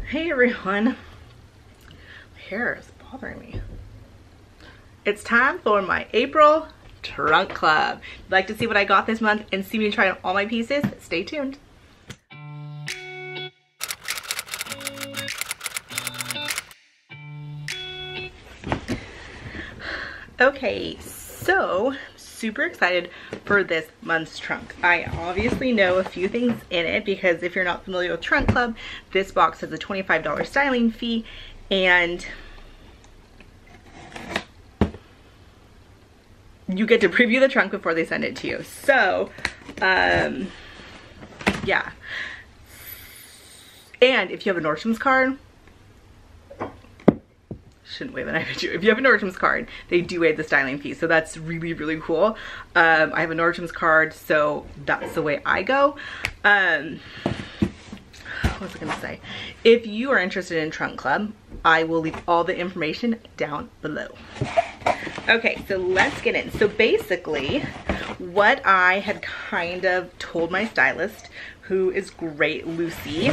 Hey everyone, my hair is bothering me. It's time for my April trunk club. If you'd like to see what I got this month and see me try on all my pieces, stay tuned. Okay, so super excited for this month's trunk. I obviously know a few things in it because if you're not familiar with Trunk Club, this box has a $25 styling fee and you get to preview the trunk before they send it to you. So, yeah. And if you have a Nordstrom's card, shouldn't wave a knife at you. If you have a Nordstrom's card, they do waive the styling fee. So that's really, really cool. I have a Nordstrom's card, so that's the way I go. What was I gonna say? If you are interested in Trunk Club, I will leave all the information down below. Okay, so let's get in. So basically, what I had kind of told my stylist, who is great, Lucy,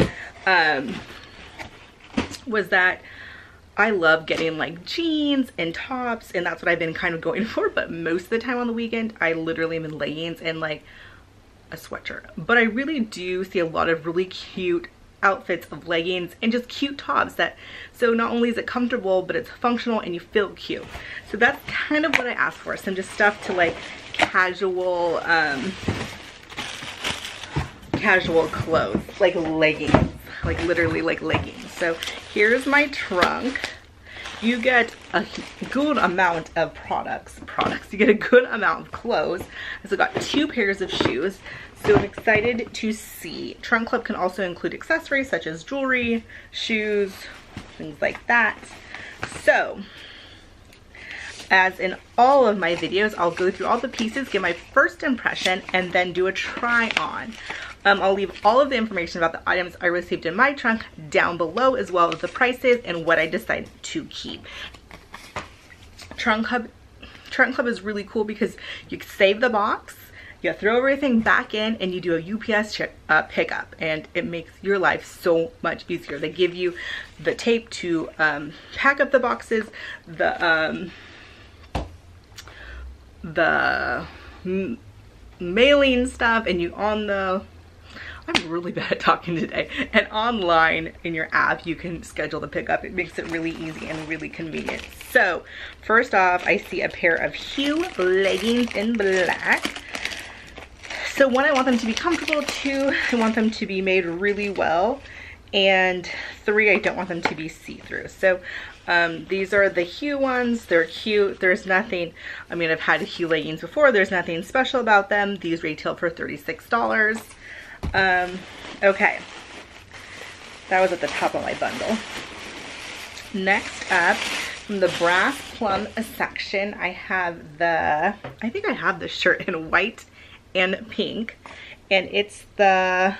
was that I love getting like jeans and tops, and that's what I've been kind of going for, but most of the time on the weekend I literally am in leggings and like a sweatshirt. But I really do see a lot of really cute outfits of leggings and just cute tops that, so not only is it comfortable, but it's functional and you feel cute. So that's kind of what I asked for, some just stuff to like casual clothes, like leggings, like literally like leggings. So here's my trunk. You get a good amount of products. You get a good amount of clothes. I also got 2 pairs of shoes. So I'm excited to see. Trunk Club can also include accessories such as jewelry, shoes, things like that. So, as in all of my videos, I'll go through all the pieces, give my first impression, and then do a try on. I'll leave all of the information about the items I received in my trunk down below, as well as the prices and what I decided to keep. Trunk Club is really cool because you save the box, you throw everything back in, and you do a UPS pickup, and it makes your life so much easier. They give you the tape to pack up the boxes, the mailing stuff, and you on the, I'm really bad at talking today, and online in your app you can schedule the pickup. It makes it really easy and really convenient. So first off, I see a pair of Hue leggings in black. So 1, I want them to be comfortable. 2, I want them to be made really well, and 3, I don't want them to be see-through. So these are the Hue ones. They're cute. There's nothing, I mean, I've had Hue leggings before. There's nothing special about them. These retail for $36. Okay, that was at the top of my bundle. Next up, from the brass plum section, I have the, I think I have the shirt in white and pink, and it's the,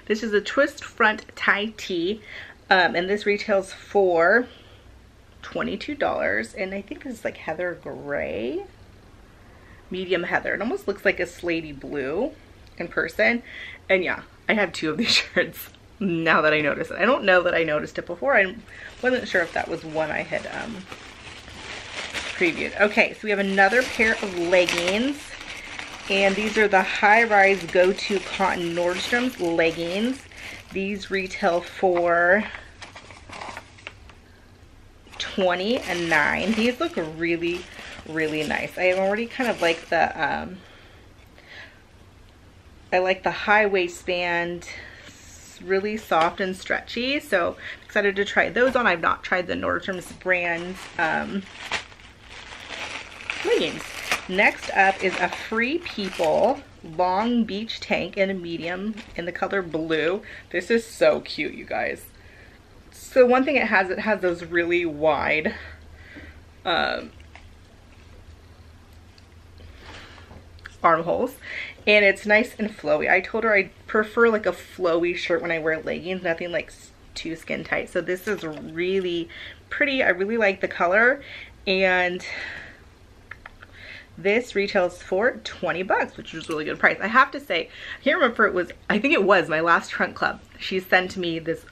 this is a twist front tie tee, and this retails for $22, and I think this is like heather gray, medium heather. It almost looks like a slatey blue in person. And yeah, I have 2 of these shirts now that I noticed it. I don't know that I noticed it before. I wasn't sure if that was one I had previewed. Okay, so we have another pair of leggings, and these are the high-rise go-to cotton Nordstrom's leggings. These retail for $29. These look really, really nice. I already kind of like the I like the high waistband. It's really soft and stretchy, so I'm excited to try those on. I've not tried the Nordstrom's brand leggings. Next up is a Free People long beach tank in a medium in the color blue. This is so cute, you guys. So one thing it has those really wide armholes, and it's nice and flowy. I told her I prefer like a flowy shirt when I wear leggings, nothing like too skin tight. So this is really pretty. I really like the color, and This retails for 20 bucks, which is a really good price. I have to say, I can't remember if it was, I think it was my last trunk club. She sent me this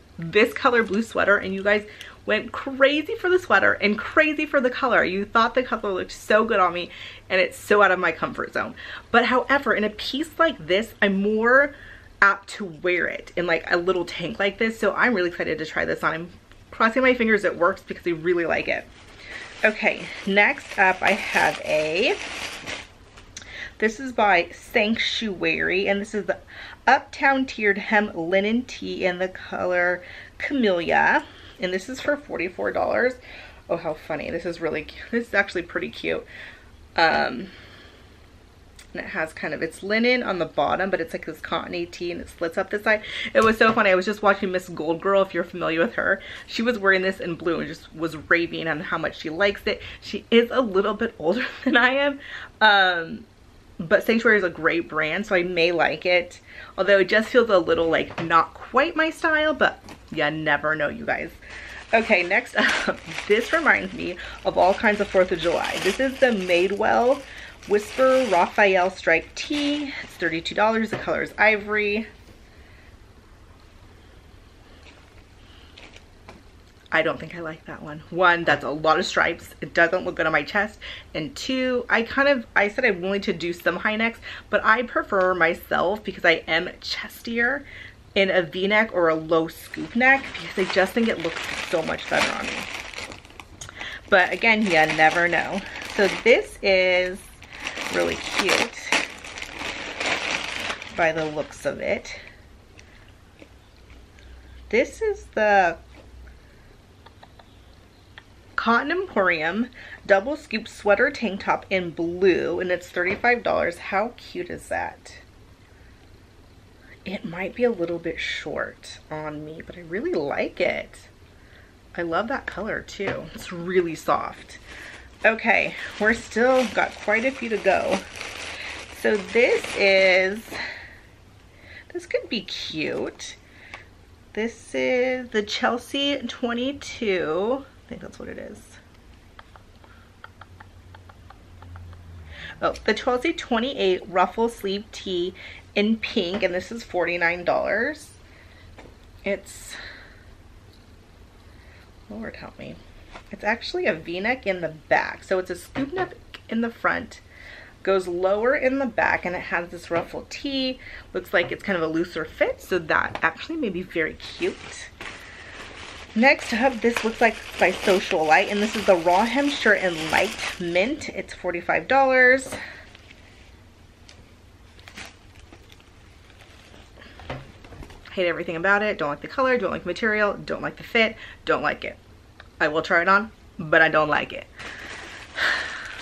color blue sweater, and you guys went crazy for the sweater and crazy for the color. You thought the color looked so good on me, and it's so out of my comfort zone. But however, in a piece like this, I'm more apt to wear it in like a little tank like this. So I'm really excited to try this on. I'm crossing my fingers it works because I really like it. Okay, next up I have this is by Sanctuary, and this is the Uptown tiered hem linen tee in the color Camellia, and this is for $44. Oh, how funny. This is really cute. This is actually pretty cute. And it has kind of, it's linen on the bottom, but it's like this cottony tee, and it slits up this side. It was so funny. I was just watching Miss Gold Girl, if you're familiar with her. She was wearing this in blue and just was raving on how much she likes it. She is a little bit older than I am. But Sanctuary is a great brand, so I may like it. Although it just feels a little like not quite my style, but you never know, you guys. Okay, next up, this reminds me of all kinds of 4th of July. This is the Madewell Whisper Raphael striped tee. It's $32. The color is ivory. I don't think I like that one. One, that's a lot of stripes. It doesn't look good on my chest. And two, I said I'm willing to do some high necks, but I prefer myself, because I am chestier, in a V-neck or a low scoop neck, because I just think it looks so much better on me. But again, you never know. So this is really cute by the looks of it. This is the Cotton Emporium double scoop sweater tank top in blue, and it's $35. How cute is that? It might be a little bit short on me, but I really like it. I love that color too. It's really soft. Okay, we're still got quite a few to go. So this could be cute. This is the Chelsea 22. I think that's what it is. Oh, the Chelsea 28 ruffle sleeve tee in pink, and this is $49. It's, Lord help me. It's actually a V-neck in the back. So it's a scoop neck in the front, goes lower in the back, and it has this ruffle tee. Looks like it's kind of a looser fit, so that actually may be very cute. Next up, this looks like by Socialite, and this is the raw hem shirt in light mint. It's $45. Hate everything about it. Don't like the color, don't like the material, don't like the fit, don't like it. I will try it on, but I don't like it.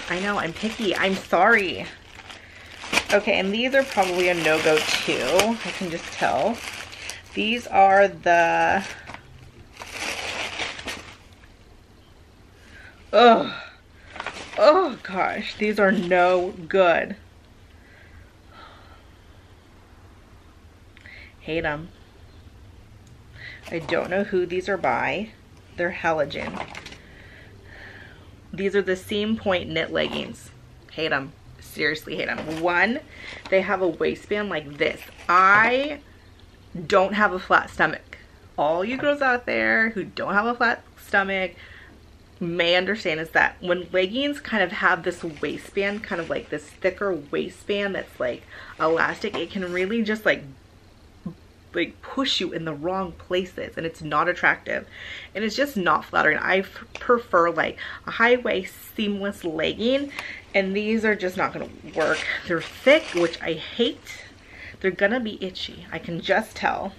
I know, I'm picky. I'm sorry. Okay, and these are probably a no-go too. I can just tell. These are the... Oh gosh, these are no good. Hate them. I don't know who these are by. They're Halogen. These are the seam point knit leggings. Hate them. Seriously hate them. One, they have a waistband like this. I don't have a flat stomach. All you girls out there who don't have a flat stomach may understand is that when leggings kind of have this waistband, kind of like this thicker waistband that's like elastic, it can really just like push you in the wrong places, and it's not attractive, and it's just not flattering. I prefer like a high waist seamless legging, and these are just not gonna work. They're thick, which I hate. They're gonna be itchy, I can just tell.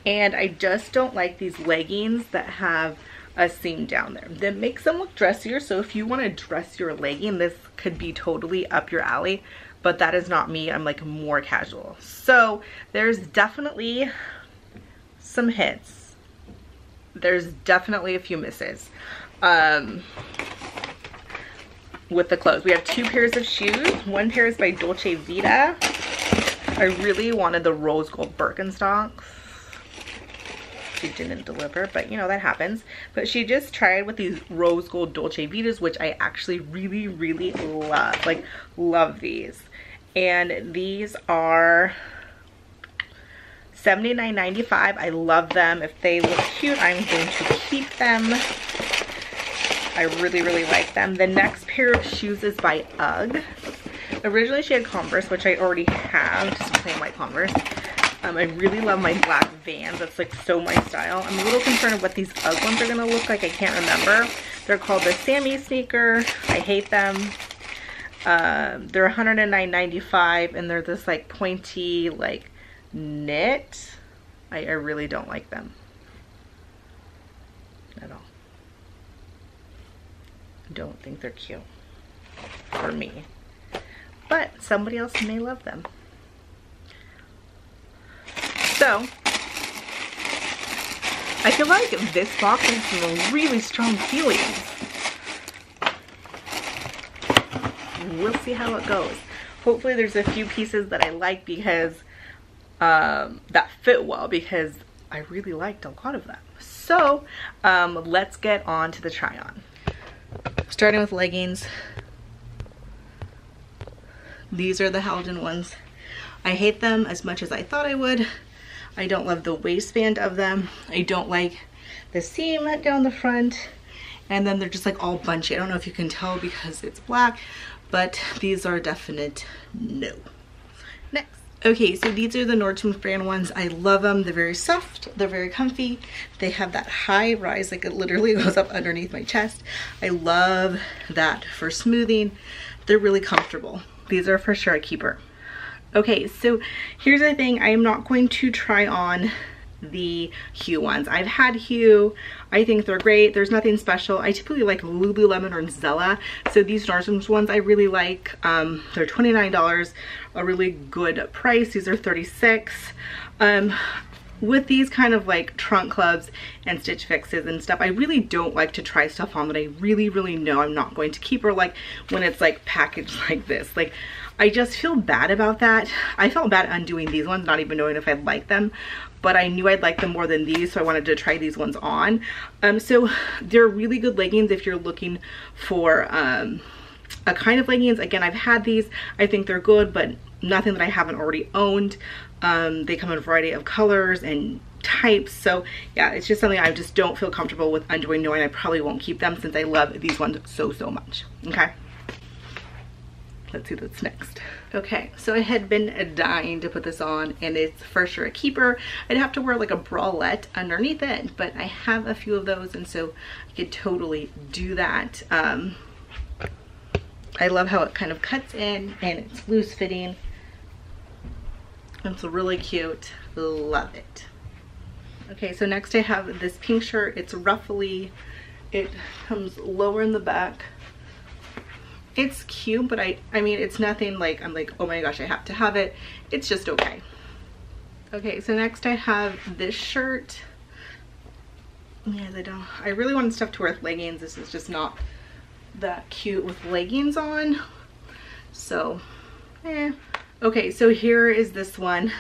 And I just don't like these leggings that have a seam down there. That makes them look dressier, so if you want to dress your legging, this could be totally up your alley, but that is not me. I'm like more casual. So there's definitely some hits. There's definitely a few misses with the clothes. We have two pairs of shoes. One pair is by Dolce Vita. I really wanted the rose gold Birkenstocks. she didn't deliver, but you know, that happens. But she just tried with these rose gold Dolce Vitas, which I actually really, really love. Like, love these. And these are $79.95. I love them. If they look cute, I'm going to keep them. I really, really like them. The next pair of shoes is by UGG. Originally she had Converse, which I already have, just plain white Converse. I really love my black Vans. That's like so my style. I'm a little concerned of what these UGG ones are gonna look like. I can't remember. They're called the Sammy Sneaker. I hate them. They're $109.95 and they're this like pointy like knit. I really don't like them at all. Don't think they're cute for me, but somebody else may love them. So I feel like this box has some really strong feelings. We'll see how it goes. Hopefully there's a few pieces that I like because that fit well, because I really liked a lot of them. So let's get on to the try on. Starting with leggings. These are the Halogen ones. I hate them as much as I thought I would. I don't love the waistband of them. I don't like the seam down the front. And then they're just like all bunchy. I don't know if you can tell because it's black, but these are a definite no. Next. Okay, so these are the Nordstrom brand ones. I love them. They're very soft. They're very comfy. They have that high rise, like it literally goes up underneath my chest. I love that for smoothing. They're really comfortable. These are for sure a keeper. Okay, so here's the thing. I am not going to try on the Hue ones. I've had Hue. I think they're great. There's nothing special. I typically like Lululemon or Zella. So these Nordstrom ones I really like. They're $29, a really good price. These are $36. With these kind of like trunk clubs and stitch fixes and stuff, I really don't like to try stuff on that I really, really know I'm not going to keep, or like when it's like packaged like this. Like, I just feel bad about that. I felt bad undoing these ones, not even knowing if I'd like them, but I knew I'd like them more than these, so I wanted to try these ones on. So they're really good leggings if you're looking for a kind of leggings. Again, I've had these. I think they're good, but nothing that I haven't already owned. They come in a variety of colors and types, so yeah, it's just something I just don't feel comfortable with undoing, knowing I probably won't keep them since I love these ones so much. Okay, let's see what's next. Okay, so I had been dying to put this on, and it's for sure a keeper. I'd have to wear like a bralette underneath it, but I have a few of those, and so I could totally do that. I love how it kind of cuts in and it's loose fitting. It's really cute. Love it. Okay, so next I have this pink shirt. It's ruffly. It comes lower in the back. It's cute, but I mean, it's nothing like I'm like, oh my gosh, I have to have it. It's just okay. Okay, so next I have this shirt. Yeah, I really wanted stuff to wear with leggings. This is just not that cute with leggings on. So, okay, so here is this one.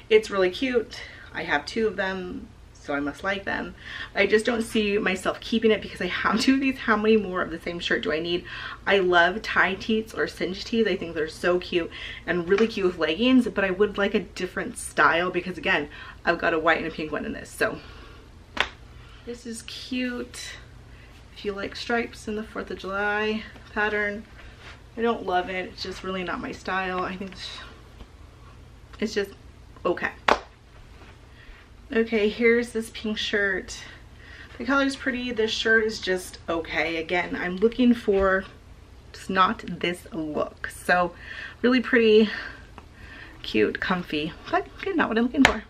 It's really cute. I have two of them, so I must like them. I just don't see myself keeping it because I have two of these. How many more of the same shirt do I need? I love tie tees or cinch tees. I think they're so cute and really cute with leggings, but I would like a different style because again, I've got a white and a pink one in this. So this is cute. If you like stripes in the 4th of July pattern. I don't love it. It's just really not my style. I think it's just okay. Okay, here's this pink shirt. The color's pretty. This shirt is just okay. Again, I'm looking for just not this look. So really pretty, cute, comfy, but good, not what I'm looking for.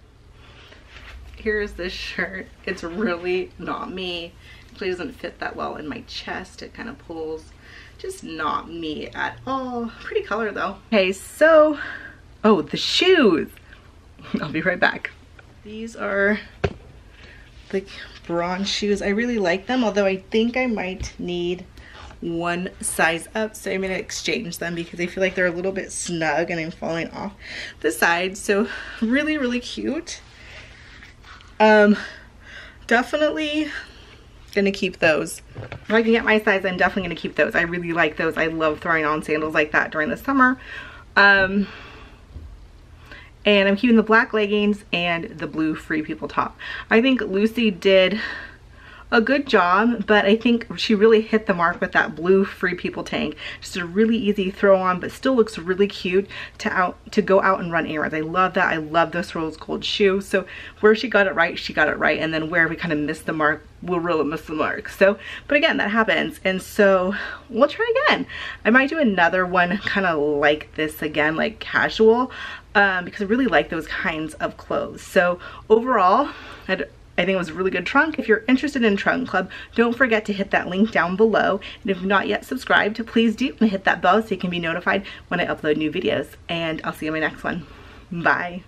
Here's this shirt. It's really not me. It actually doesn't fit that well in my chest. It kind of pulls. Just not me at all. Pretty color though. Okay, so, oh, the shoes. I'll be right back. These are the bronze shoes. I really like them, although I think I might need one size up, so I'm gonna exchange them because I feel like they're a little bit snug and I'm falling off the side. So really, really cute. definitely gonna keep those. If I can get my size, I'm definitely gonna keep those. I really like those. I love throwing on sandals like that during the summer. And I'm keeping the black leggings and the blue Free People top. I think Lucy did a good job, but I think she really hit the mark with that blue Free People tank. Just a really easy throw on, but still looks really cute to go out and run errands. I love that. I love this rose gold shoe. So where she got it right, she got it right. And then where we kind of missed the mark, we'll really miss the mark. So, but again, that happens. And so we'll try again. I might do another one kind of like this again, like casual, because I really like those kinds of clothes. So overall, I think it was a really good trunk. If you're interested in Trunk Club, don't forget to hit that link down below. And if you're not yet subscribed, please do and hit that bell so you can be notified when I upload new videos. And I'll see you in my next one. Bye.